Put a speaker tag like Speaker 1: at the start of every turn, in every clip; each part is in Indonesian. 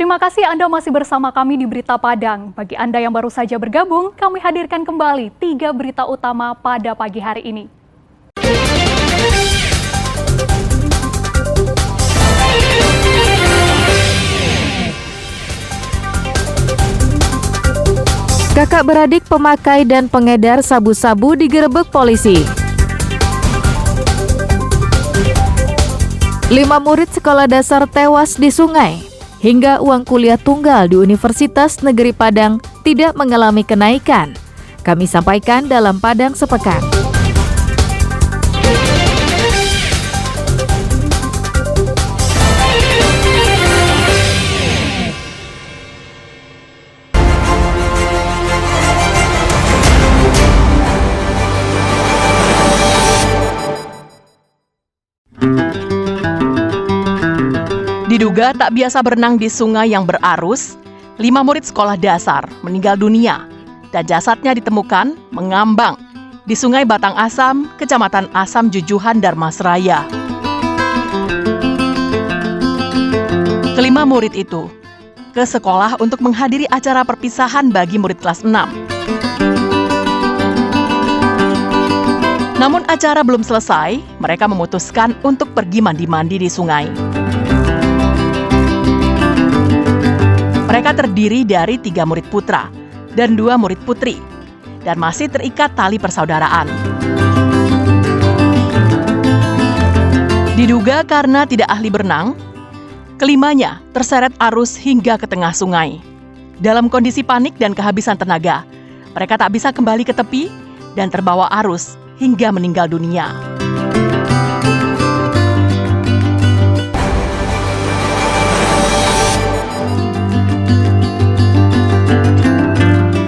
Speaker 1: Terima kasih Anda masih bersama kami di Berita Padang. Bagi Anda yang baru saja bergabung, kami hadirkan kembali 3 berita utama pada pagi hari ini.
Speaker 2: Kakak beradik pemakai dan pengedar sabu-sabu digerebek polisi. 5 murid sekolah dasar tewas di sungai. Hingga uang kuliah tunggal di Universitas Negeri Padang tidak mengalami kenaikan. Kami sampaikan dalam Padang Sepekan.
Speaker 3: Diduga tak biasa berenang di sungai yang berarus, 5 murid sekolah dasar meninggal dunia dan jasadnya ditemukan mengambang di Sungai Batang Asam, Kecamatan Asam Jujuhan, Darmasraya. Kelima murid itu ke sekolah untuk menghadiri acara perpisahan bagi murid kelas 6. Namun acara belum selesai, mereka memutuskan untuk pergi mandi-mandi di sungai. Mereka terdiri dari 3 murid putra dan 2 murid putri, dan masih terikat tali persaudaraan. Diduga karena tidak ahli berenang, kelimanya terseret arus hingga ke tengah sungai. Dalam kondisi panik dan kehabisan tenaga, mereka tak bisa kembali ke tepi dan terbawa arus hingga meninggal dunia.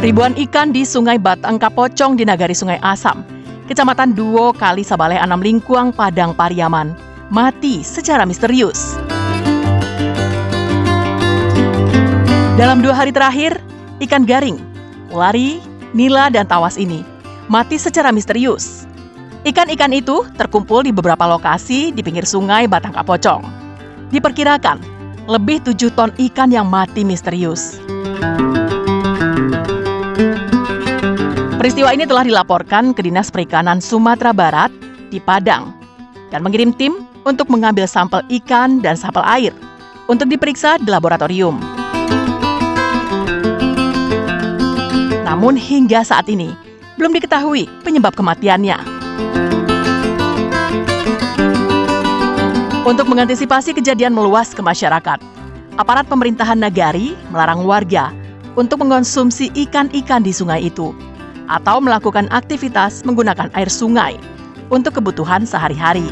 Speaker 3: Ribuan ikan di Sungai Batang Kapocong di Nagari Sungai Asam, Kecamatan Duo Kali Sabaleh Anam Lingkuang, Padang Pariaman, mati secara misterius. Dalam 2 hari terakhir, ikan garing, lari, nila, dan tawas ini mati secara misterius. Ikan-ikan itu terkumpul di beberapa lokasi di pinggir Sungai Batang Kapocong. Diperkirakan lebih 7 ton ikan yang mati misterius. Peristiwa ini telah dilaporkan ke Dinas Perikanan Sumatera Barat di Padang dan mengirim tim untuk mengambil sampel ikan dan sampel air untuk diperiksa di laboratorium. Namun hingga saat ini belum diketahui penyebab kematiannya. Untuk mengantisipasi kejadian meluas ke masyarakat, aparat pemerintahan Nagari melarang warga untuk mengonsumsi ikan-ikan di sungai itu atau melakukan aktivitas menggunakan air sungai untuk kebutuhan sehari-hari.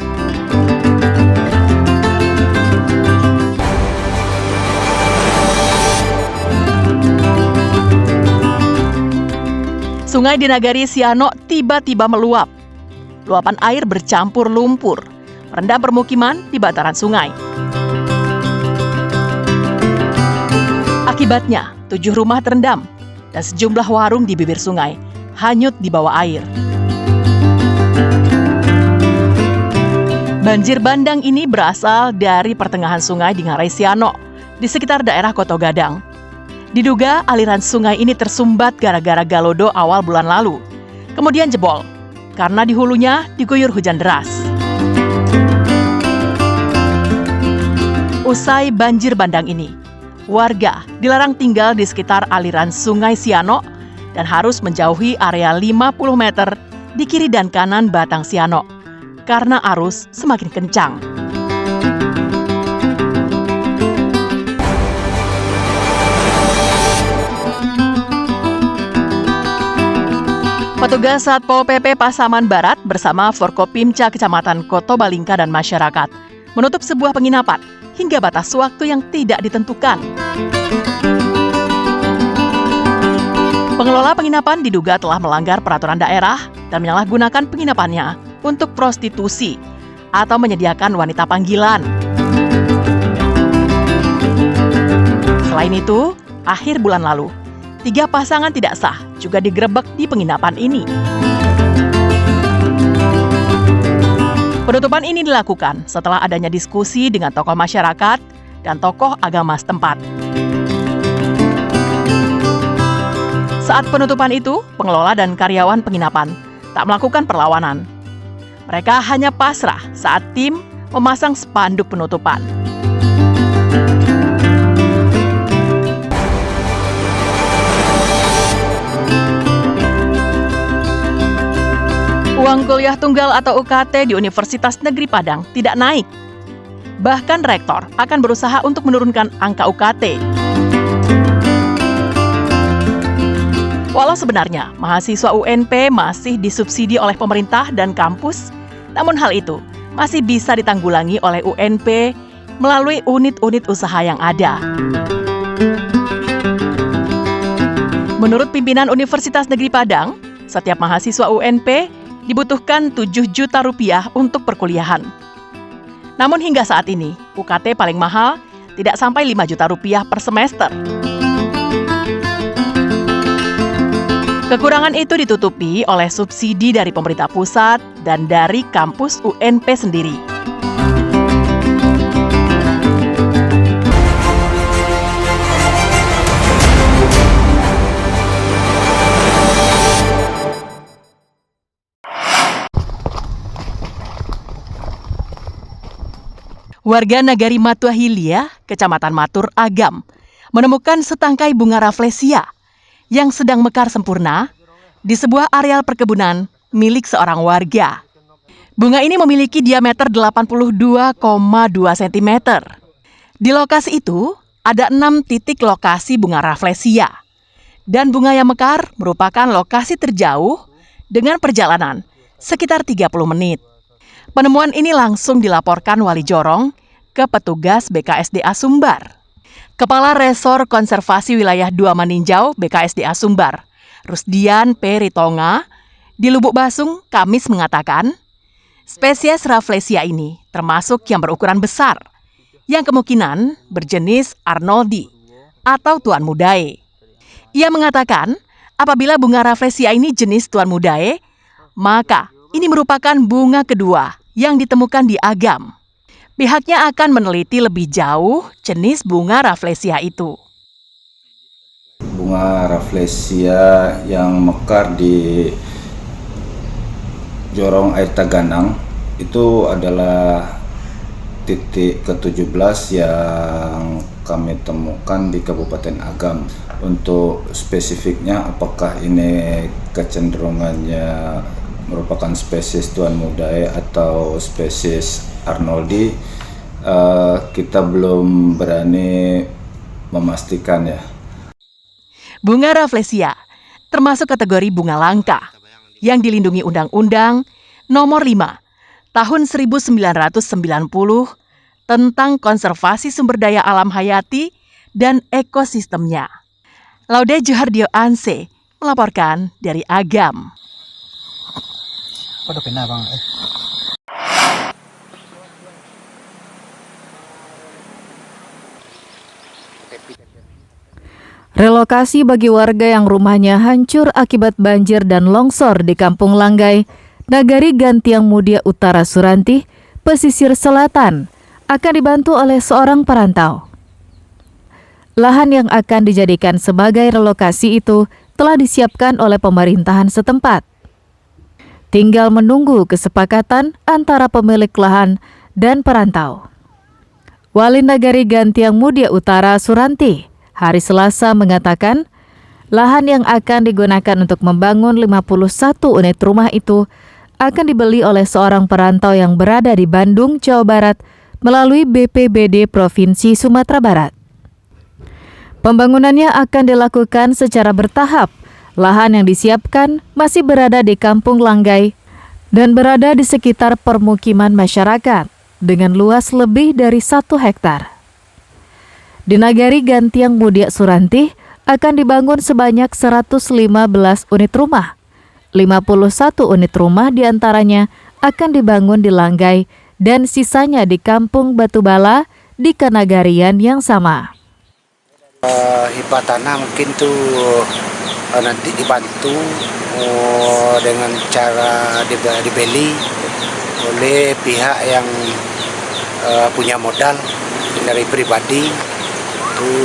Speaker 3: Sungai di Nagari Siano tiba-tiba meluap. Luapan air bercampur lumpur, merendam permukiman di bantaran sungai. Akibatnya, 7 rumah terendam dan sejumlah warung di bibir sungai hanyut di bawah air. Banjir bandang ini berasal dari pertengahan sungai di Ngarai Siano, di sekitar daerah Koto Gadang. Diduga aliran sungai ini tersumbat gara-gara galodo awal bulan lalu, kemudian jebol karena di hulunya diguyur hujan deras. Usai banjir bandang ini, warga dilarang tinggal di sekitar aliran sungai Siano dan harus menjauhi area 50 meter di kiri dan kanan Batang Siano karena arus semakin kencang. Petugas Satpol PP Pasaman Barat bersama Forkopimca Kecamatan Koto Balingka dan masyarakat menutup sebuah penginapan hingga batas waktu yang tidak ditentukan. Pengelola penginapan diduga telah melanggar peraturan daerah dan menyalahgunakan penginapannya untuk prostitusi atau menyediakan wanita panggilan. Selain itu, akhir bulan lalu, 3 pasangan tidak sah juga digerebek di penginapan ini. Penutupan ini dilakukan setelah adanya diskusi dengan tokoh masyarakat dan tokoh agama setempat. Saat penutupan itu, pengelola dan karyawan penginapan tak melakukan perlawanan. Mereka hanya pasrah saat tim memasang spanduk penutupan. Uang kuliah tunggal atau UKT di Universitas Negeri Padang tidak naik. Bahkan rektor akan berusaha untuk menurunkan angka UKT. Walau sebenarnya mahasiswa UNP masih disubsidi oleh pemerintah dan kampus, namun hal itu masih bisa ditanggulangi oleh UNP melalui unit-unit usaha yang ada. Menurut pimpinan Universitas Negeri Padang, setiap mahasiswa UNP dibutuhkan 7 juta rupiah untuk perkuliahan. Namun hingga saat ini, UKT paling mahal tidak sampai 5 juta rupiah per semester. Kekurangan itu ditutupi oleh subsidi dari pemerintah pusat dan dari kampus UNP sendiri. Warga Nagari Matuahilia, Kecamatan Matur Agam, menemukan setangkai bunga rafflesia yang sedang mekar sempurna di sebuah areal perkebunan milik seorang warga. Bunga ini memiliki diameter 82,2 cm. Di lokasi itu, ada 6 titik lokasi bunga rafflesia. Dan bunga yang mekar merupakan lokasi terjauh dengan perjalanan sekitar 30 menit. Penemuan ini langsung dilaporkan Wali Jorong ke petugas BKSDA Sumbar. Kepala Resor Konservasi Wilayah 2 Maninjau BKSDA Sumbar, Rusdian P. Ritonga, di Lubuk Basung, Kamis mengatakan, spesies rafflesia ini termasuk yang berukuran besar, yang kemungkinan berjenis Arnoldi atau Tuan Mudae. Ia mengatakan, apabila bunga rafflesia ini jenis Tuan Mudae, maka ini merupakan bunga kedua yang ditemukan di Agam. Pihaknya akan meneliti lebih jauh jenis bunga rafflesia itu.
Speaker 4: Bunga rafflesia yang mekar di Jorong Air Taganang itu adalah titik ke-17 yang kami temukan di Kabupaten Agam. Untuk spesifiknya apakah ini kecenderungannya merupakan spesies Tuan Mudae atau spesies Arnoldi, kita belum berani memastikan ya.
Speaker 3: Bunga rafflesia termasuk kategori bunga langka yang dilindungi Undang-Undang Nomor 5 Tahun 1990 tentang konservasi sumber daya alam hayati dan ekosistemnya. Laude Juhardio Anse melaporkan dari Agam.
Speaker 2: Relokasi bagi warga yang rumahnya hancur akibat banjir dan longsor di Kampung Langgai, Nagari Gantiang Mudia Utara Suranti, pesisir selatan, akan dibantu oleh seorang perantau. Lahan yang akan dijadikan sebagai relokasi itu telah disiapkan oleh pemerintahan setempat. Tinggal menunggu kesepakatan antara pemilik lahan dan perantau. Wali Nagari Gantiang Mudia Utara Suranti hari Selasa mengatakan, lahan yang akan digunakan untuk membangun 51 unit rumah itu akan dibeli oleh seorang perantau yang berada di Bandung, Jawa Barat melalui BPBD Provinsi Sumatera Barat. Pembangunannya akan dilakukan secara bertahap. Lahan yang disiapkan masih berada di Kampung Langgai dan berada di sekitar permukiman masyarakat dengan luas lebih dari 1 hektar. Di Nagari Gantiang Mudia Suranti akan dibangun sebanyak 115 unit rumah. 51 unit rumah diantaranya akan dibangun di Langgai dan sisanya di Kampung Batubala di Kenagarian yang sama.
Speaker 5: Hibah tanah mungkin tuh nanti dibantu dengan cara dibeli oleh pihak yang punya modal dari pribadi, itu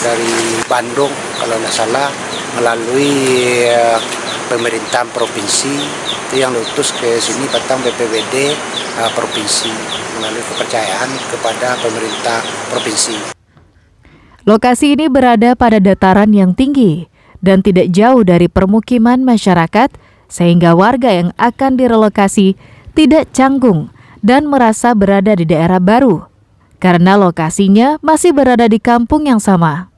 Speaker 5: dari Bandung kalau tidak salah. melalui pemerintahan provinsi itu yang diutus ke sini Batang BPBD provinsi melalui kepercayaan kepada pemerintah provinsi.
Speaker 2: Lokasi ini berada pada dataran yang tinggi dan tidak jauh dari permukiman masyarakat, sehingga warga yang akan direlokasi tidak canggung dan merasa berada di daerah baru, karena lokasinya masih berada di kampung yang sama.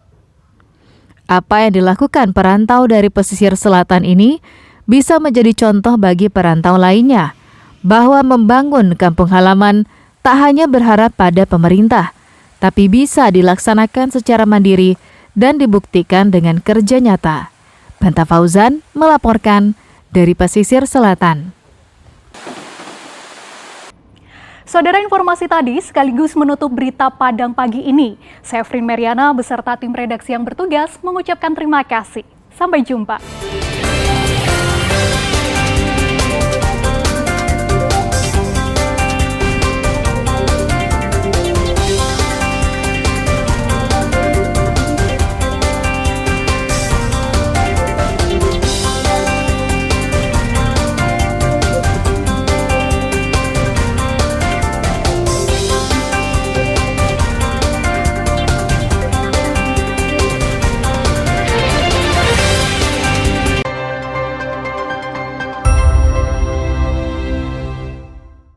Speaker 2: Apa yang dilakukan perantau dari pesisir selatan ini bisa menjadi contoh bagi perantau lainnya, bahwa membangun kampung halaman tak hanya berharap pada pemerintah, tapi bisa dilaksanakan secara mandiri dan dibuktikan dengan kerja nyata. Banta Fauzan melaporkan dari pesisir selatan.
Speaker 1: Saudara, informasi tadi sekaligus menutup berita Padang pagi ini. Saya Frin Meriana beserta tim redaksi yang bertugas mengucapkan terima kasih. Sampai jumpa.